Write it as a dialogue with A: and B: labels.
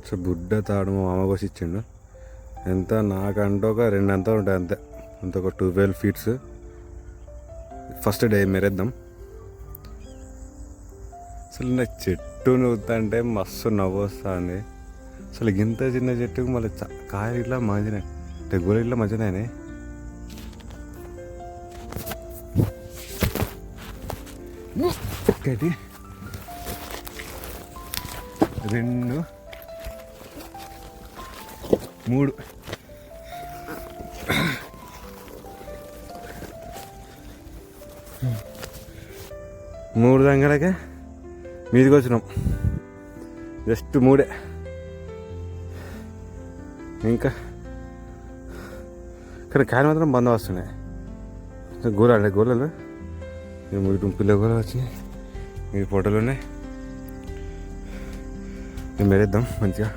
A: So బుడ్డ తాడు మా మామ కోసి ఇచ్చిండు. ఎంత నాకంటూ ఒక 2 అంతా ఉంటాయి అంతే, అంత ఒక 12 feet. First day మెరేద్దాం. అసలు నా చెట్టు నవ్వుతుంటే మస్తు నవ్వు వస్తుంది. అసలు ఇంత చిన్న చెట్టుకు మళ్ళీ కాయలు ఇట్లా మంచినాయి, తెగులు ఇట్లా మంచినాయి. ఒకటి 2 3 3 దంగలకే మీదికి వచ్చినాం. జస్ట్ 3. ఇంకా ఇక్కడ కాయలు మాత్రం బంద వస్తున్నాయి. గోళలు ఇటు పిల్ల గోళలు వచ్చినాయి. ఈ ఫోటోలు ఉన్నాయి. మేము మెరేద్దాం మంచిగా.